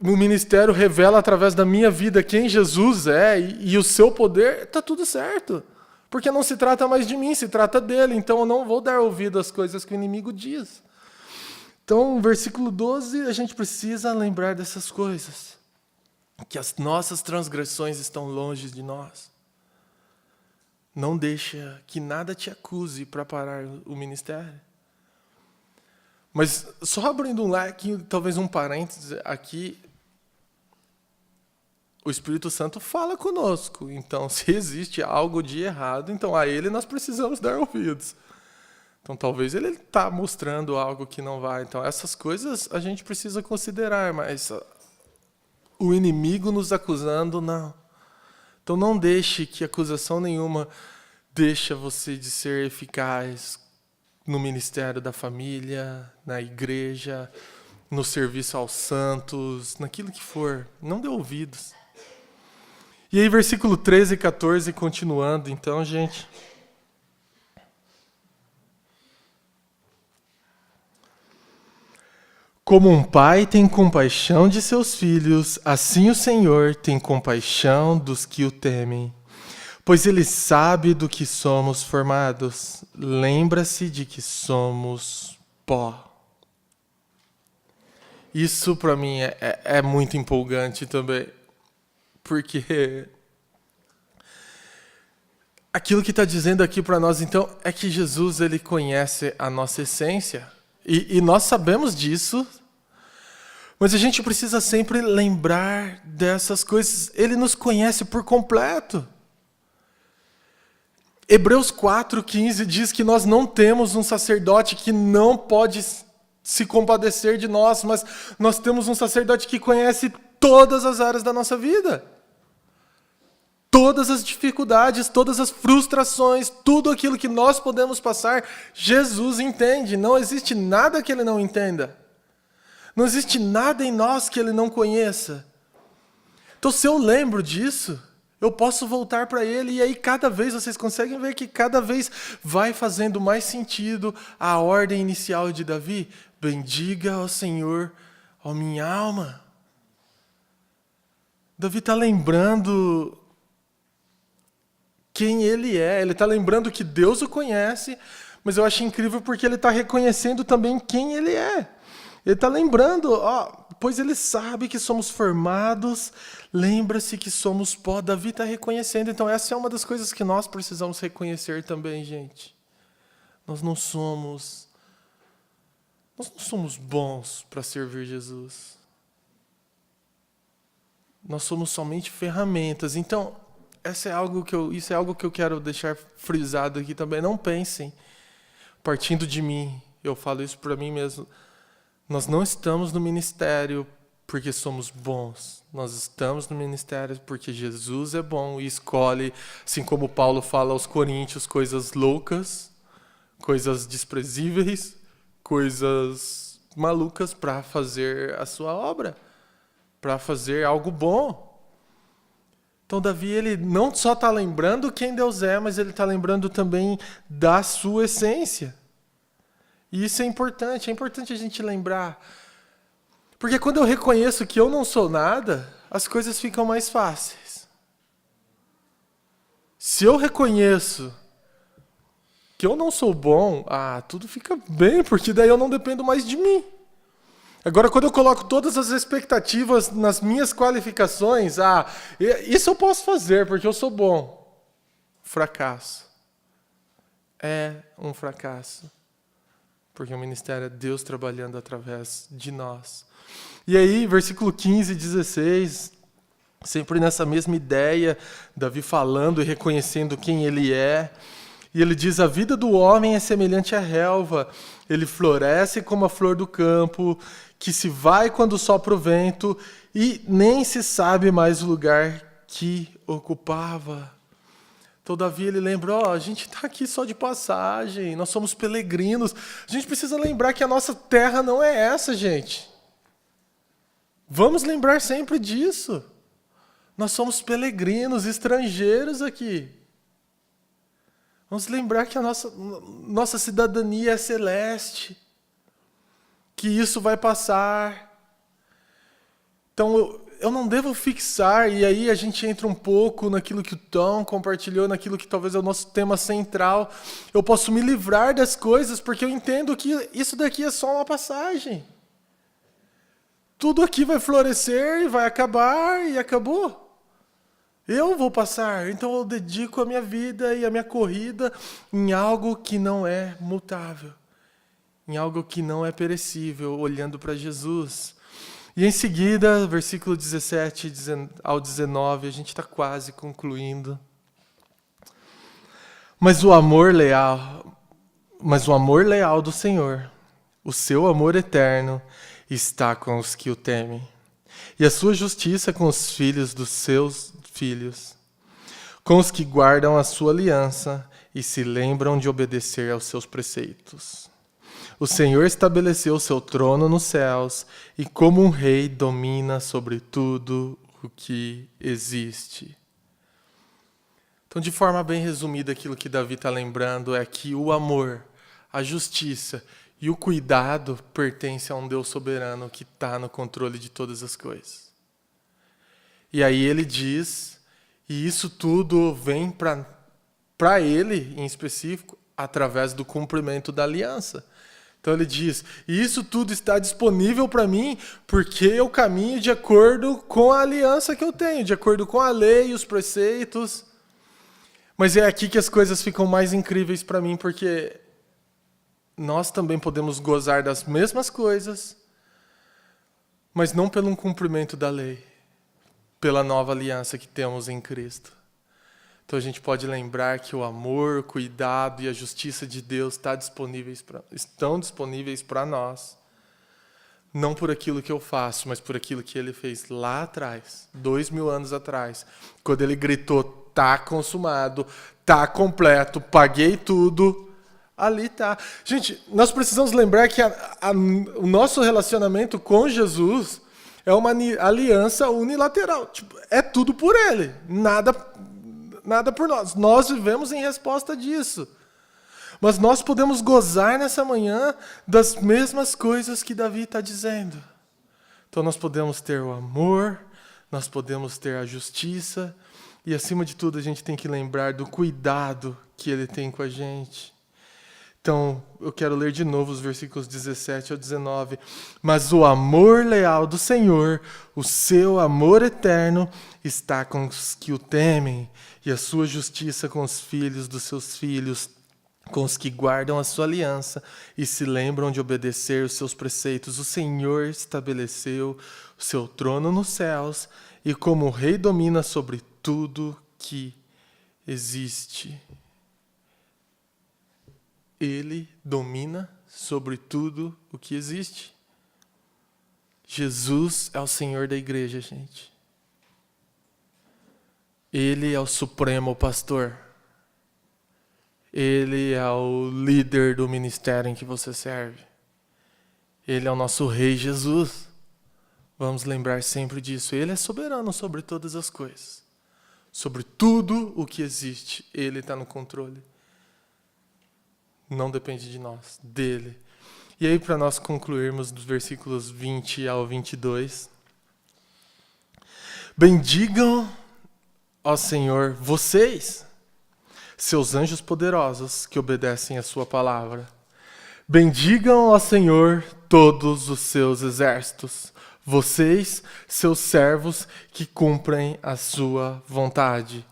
o ministério revela através da minha vida quem Jesus é e o seu poder, está tudo certo. Porque não se trata mais de mim, se trata dele. Então eu não vou dar ouvido às coisas que o inimigo diz. Então, no versículo 12, a gente precisa lembrar dessas coisas. Que as nossas transgressões estão longe de nós. Não deixa que nada te acuse para parar o ministério. Mas só abrindo um leque, talvez um parênteses aqui, o Espírito Santo fala conosco. Então, se existe algo de errado, então a ele nós precisamos dar ouvidos. Então, talvez ele está mostrando algo que não vai. Então, essas coisas a gente precisa considerar, mas o inimigo nos acusando, não. Então não deixe que acusação nenhuma deixe você de ser eficaz no ministério da família, na igreja, no serviço aos santos, naquilo que for. Não dê ouvidos. E aí, versículo 13 e 14, continuando, então, gente. Como um pai tem compaixão de seus filhos, assim o Senhor tem compaixão dos que o temem. Pois Ele sabe do que somos formados. Lembra-se de que somos pó. Isso, para mim, é muito empolgante também. Porque aquilo que está dizendo aqui para nós, então, é que Jesus ele conhece a nossa essência. E nós sabemos disso, mas a gente precisa sempre lembrar dessas coisas. Ele nos conhece por completo. Hebreus 4:15 diz que nós não temos um sacerdote que não pode se compadecer de nós, mas nós temos um sacerdote que conhece todas as áreas da nossa vida. Todas as dificuldades, todas as frustrações, tudo aquilo que nós podemos passar, Jesus entende. Não existe nada que Ele não entenda. Não existe nada em nós que Ele não conheça. Então, se eu lembro disso, eu posso voltar para Ele e aí cada vez, vocês conseguem ver que cada vez vai fazendo mais sentido a ordem inicial de Davi. Bendiga ao Senhor, ó minha alma. Davi está lembrando quem ele é. Ele está lembrando que Deus o conhece, mas eu acho incrível porque ele está reconhecendo também quem ele é. Ele está lembrando, pois ele sabe que somos formados, lembra-se que somos pó. Davi está reconhecendo. Então essa é uma das coisas que nós precisamos reconhecer também, gente. Nós não somos bons para servir Jesus. Nós somos somente ferramentas. Então, isso é algo que eu quero deixar frisado aqui também. Não pensem, partindo de mim, eu falo isso para mim mesmo. Nós não estamos no ministério porque somos bons. Nós estamos no ministério porque Jesus é bom e escolhe, assim como Paulo fala aos Coríntios, coisas loucas, coisas desprezíveis, coisas malucas para fazer a sua obra, para fazer algo bom. Então Davi, ele não só está lembrando quem Deus é, mas ele está lembrando também da sua essência. E isso é importante a gente lembrar. Porque quando eu reconheço que eu não sou nada, as coisas ficam mais fáceis. Se eu reconheço que eu não sou bom, tudo fica bem, porque daí eu não dependo mais de mim. Agora, quando eu coloco todas as expectativas nas minhas qualificações, isso eu posso fazer, porque eu sou bom. Fracasso. É um fracasso. Porque o ministério é Deus trabalhando através de nós. E aí, versículo 15 e 16, sempre nessa mesma ideia, Davi falando e reconhecendo quem ele é. E ele diz, a vida do homem é semelhante à relva, ele floresce como a flor do campo, que se vai quando sopra o vento, e nem se sabe mais o lugar que ocupava. Então Davi, ele lembra, a gente está aqui só de passagem, nós somos peregrinos. A gente precisa lembrar que a nossa terra não é essa, gente. Vamos lembrar sempre disso. Nós somos peregrinos, estrangeiros aqui. Vamos lembrar que a nossa cidadania é celeste, que isso vai passar. Então, eu não devo fixar, e aí a gente entra um pouco naquilo que o Tom compartilhou, naquilo que talvez é o nosso tema central. Eu posso me livrar das coisas, porque eu entendo que isso daqui é só uma passagem. Tudo aqui vai florescer e vai acabar, e acabou. Eu vou passar, então eu dedico a minha vida e a minha corrida em algo que não é mutável, em algo que não é perecível, olhando para Jesus. E em seguida, versículo 17 ao 19, a gente está quase concluindo. Mas o amor leal do Senhor, o seu amor eterno, está com os que o temem, e a sua justiça com os filhos dos seus filhos, com os que guardam a sua aliança e se lembram de obedecer aos seus preceitos. O Senhor estabeleceu o seu trono nos céus e como um rei domina sobre tudo o que existe. Então, de forma bem resumida, aquilo que Davi está lembrando é que o amor, a justiça e o cuidado pertencem a um Deus soberano que está no controle de todas as coisas. E aí ele diz, e isso tudo vem para ele, em específico, através do cumprimento da aliança. Então ele diz, e isso tudo está disponível para mim porque eu caminho de acordo com a aliança que eu tenho, de acordo com a lei, os preceitos. Mas é aqui que as coisas ficam mais incríveis para mim, porque nós também podemos gozar das mesmas coisas, mas não pelo cumprimento da lei, pela nova aliança que temos em Cristo. Então a gente pode lembrar que o amor, o cuidado e a justiça de Deus estão disponíveis para nós. Não por aquilo que eu faço, mas por aquilo que Ele fez lá atrás, 2000 anos atrás, quando Ele gritou, tá consumado, tá completo, paguei tudo, ali tá. Gente, nós precisamos lembrar que o nosso relacionamento com Jesus é uma aliança unilateral. Tipo, é tudo por Ele, nada por nós. Nós vivemos em resposta disso. Mas nós podemos gozar nessa manhã das mesmas coisas que Davi está dizendo. Então nós podemos ter o amor, nós podemos ter a justiça e, acima de tudo, a gente tem que lembrar do cuidado que Ele tem com a gente. Então, eu quero ler de novo os versículos 17 ao 19. Mas o amor leal do Senhor, o seu amor eterno, está com os que o temem, e a sua justiça com os filhos dos seus filhos, com os que guardam a sua aliança e se lembram de obedecer os seus preceitos. O Senhor estabeleceu o seu trono nos céus, e como rei domina sobre tudo que existe. Ele domina sobre tudo o que existe. Jesus é o Senhor da igreja, gente. Ele é o supremo pastor. Ele é o líder do ministério em que você serve. Ele é o nosso Rei Jesus. Vamos lembrar sempre disso. Ele é soberano sobre todas as coisas. Sobre tudo o que existe, Ele está no controle. Não depende de nós, dele. E aí, para nós concluirmos dos versículos 20 ao 22. Bendigam ao Senhor vocês, seus anjos poderosos que obedecem a sua palavra. Bendigam ao Senhor todos os seus exércitos, vocês, seus servos que cumprem a sua vontade.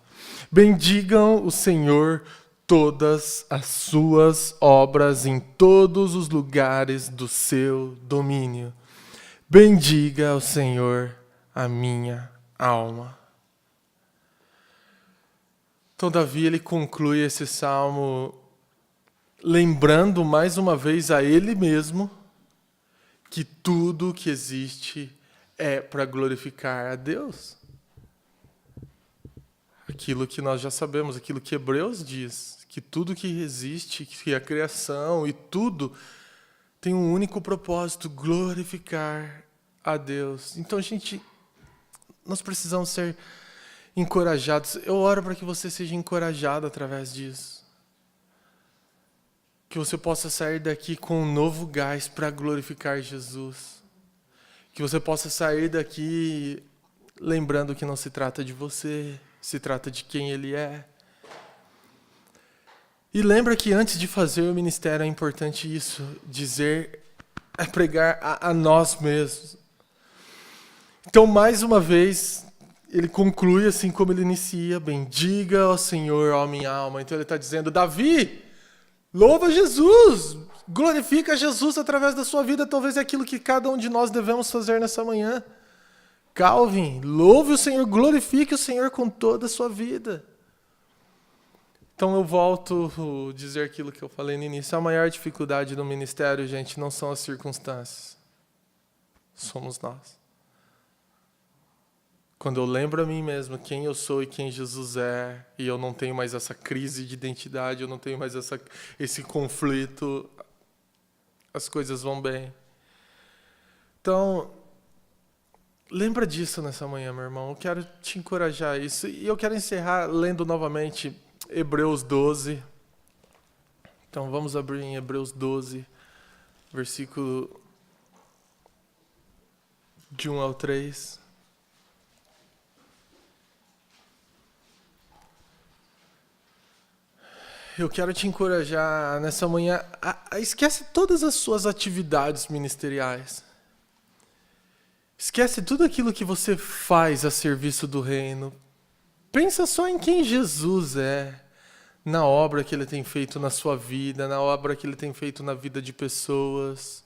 Bendigam o Senhor todas as suas obras em todos os lugares do seu domínio. Bendiga o Senhor a minha alma. Então, Davi, ele conclui esse salmo lembrando mais uma vez a ele mesmo que tudo que existe é para glorificar a Deus. Aquilo que nós já sabemos, aquilo que Hebreus diz, que tudo que existe, que a criação e tudo tem um único propósito, glorificar a Deus. Então, nós precisamos ser encorajados. Eu oro para que você seja encorajado através disso. Que você possa sair daqui com um novo gás para glorificar Jesus. Que você possa sair daqui lembrando que não se trata de você, se trata de quem Ele é. E lembra que antes de fazer o ministério é importante isso, pregar a nós mesmos. Então, mais uma vez, ele conclui assim como ele inicia: bendiga ao Senhor, ó minha alma. Então ele está dizendo: Davi, louva Jesus, glorifica Jesus através da sua vida. Talvez é aquilo que cada um de nós devemos fazer nessa manhã. Calvin, louve o Senhor, glorifique o Senhor com toda a sua vida. Então eu volto a dizer aquilo que eu falei no início. A maior dificuldade do ministério, gente, não são as circunstâncias. Somos nós. Quando eu lembro a mim mesmo quem eu sou e quem Jesus é, e eu não tenho mais essa crise de identidade, eu não tenho mais esse conflito, as coisas vão bem. Então, lembra disso nessa manhã, meu irmão. Eu quero te encorajar a isso. E eu quero encerrar lendo novamente Hebreus 12. Então, vamos abrir em Hebreus 12, versículo de 1 ao 3. Eu quero te encorajar nessa manhã a esquece todas as suas atividades ministeriais. Esquece tudo aquilo que você faz a serviço do reino. Pensa só em quem Jesus é, na obra que Ele tem feito na sua vida, na obra que Ele tem feito na vida de pessoas.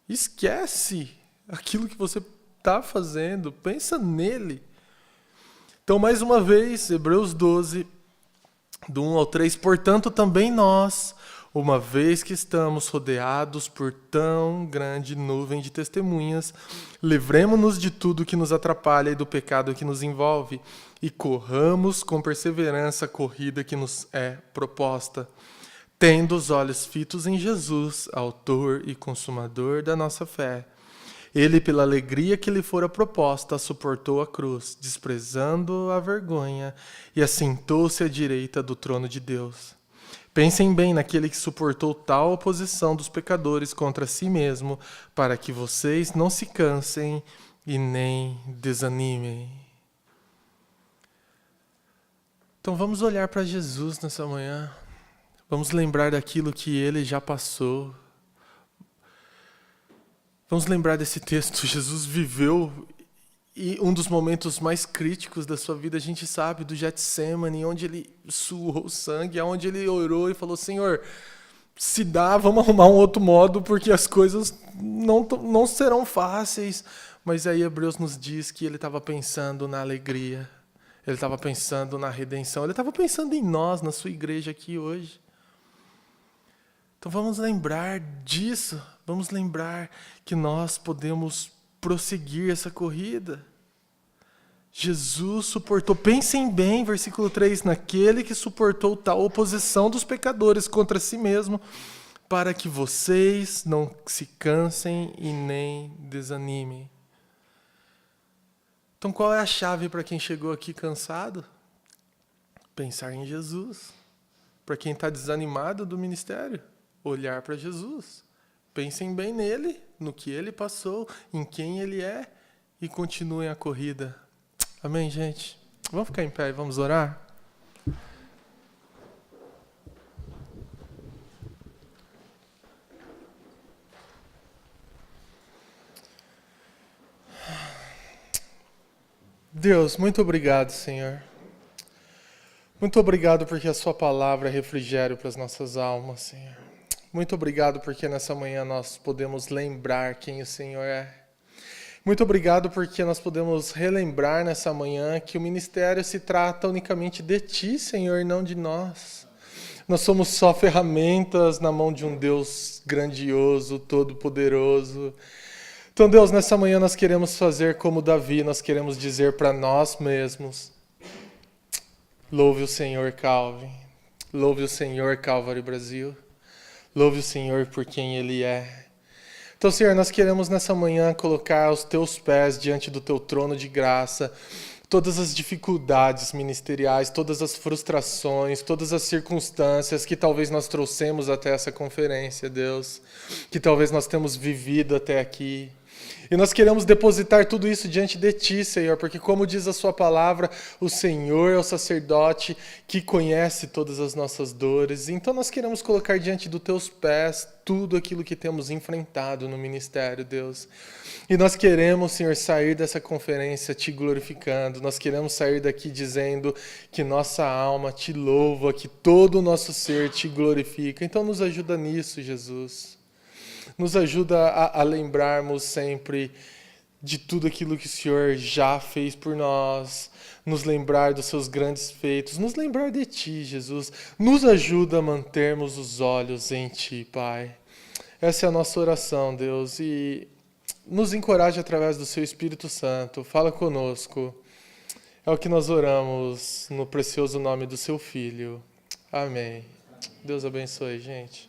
Esquece aquilo que você está fazendo, pensa nele. Então, mais uma vez, Hebreus 12, do 1 ao 3. Portanto, também nós, uma vez que estamos rodeados por tão grande nuvem de testemunhas, livremo-nos de tudo que nos atrapalha e do pecado que nos envolve, e corramos com perseverança a corrida que nos é proposta, tendo os olhos fitos em Jesus, autor e consumador da nossa fé. Ele, pela alegria que lhe fora proposta, suportou a cruz, desprezando a vergonha, e assentou-se à direita do trono de Deus. Pensem bem naquele que suportou tal oposição dos pecadores contra si mesmo, para que vocês não se cansem e nem desanimem. Então vamos olhar para Jesus nessa manhã. Vamos lembrar daquilo que Ele já passou. Vamos lembrar desse texto. Jesus viveu e um dos momentos mais críticos da sua vida, a gente sabe, do Getsemane, onde Ele suou sangue, onde Ele orou e falou: Senhor, se dá, vamos arrumar um outro modo, porque as coisas não serão fáceis. Mas aí Hebreus nos diz que Ele estava pensando na alegria, Ele estava pensando na redenção, Ele estava pensando em nós, na sua igreja aqui hoje. Então vamos lembrar disso, vamos lembrar que nós podemos prosseguir essa corrida. Jesus suportou, pensem bem, versículo 3, naquele que suportou tal oposição dos pecadores contra si mesmo, para que vocês não se cansem e nem desanimem. Então qual é a chave para quem chegou aqui cansado? Pensar em Jesus. Para quem está desanimado do ministério, olhar para Jesus. Pensem bem nele, no que ele passou, em quem ele é, e continuem a corrida. Amém, gente? Vamos ficar em pé e vamos orar? Deus, muito obrigado, Senhor. Muito obrigado porque a sua palavra é refrigério para as nossas almas, Senhor. Muito obrigado porque nessa manhã nós podemos lembrar quem o Senhor é. Muito obrigado porque nós podemos relembrar nessa manhã que o ministério se trata unicamente de Ti, Senhor, e não de nós. Nós somos só ferramentas na mão de um Deus grandioso, todo-poderoso. Então, Deus, nessa manhã nós queremos fazer como Davi, nós queremos dizer para nós mesmos: louve o Senhor, Calvin. Louve o Senhor, Calvary Brasil. Louve o Senhor por quem Ele é. Então, Senhor, nós queremos nessa manhã colocar aos Teus pés, diante do Teu trono de graça, todas as dificuldades ministeriais, todas as frustrações, todas as circunstâncias que talvez nós trouxemos até essa conferência, Deus, que talvez nós temos vivido até aqui. E nós queremos depositar tudo isso diante de Ti, Senhor, porque como diz a Sua palavra, o Senhor é o sacerdote que conhece todas as nossas dores. Então nós queremos colocar diante dos Teus pés tudo aquilo que temos enfrentado no ministério, Deus. E nós queremos, Senhor, sair dessa conferência Te glorificando. Nós queremos sair daqui dizendo que nossa alma Te louva, que todo o nosso ser Te glorifica. Então nos ajuda nisso, Jesus. Nos ajuda a lembrarmos sempre de tudo aquilo que o Senhor já fez por nós, nos lembrar dos Seus grandes feitos, nos lembrar de Ti, Jesus. Nos ajuda a mantermos os olhos em Ti, Pai. Essa é a nossa oração, Deus, e nos encoraje através do Seu Espírito Santo. Fala conosco. É o que nós oramos no precioso nome do Seu Filho. Amém. Deus abençoe, gente.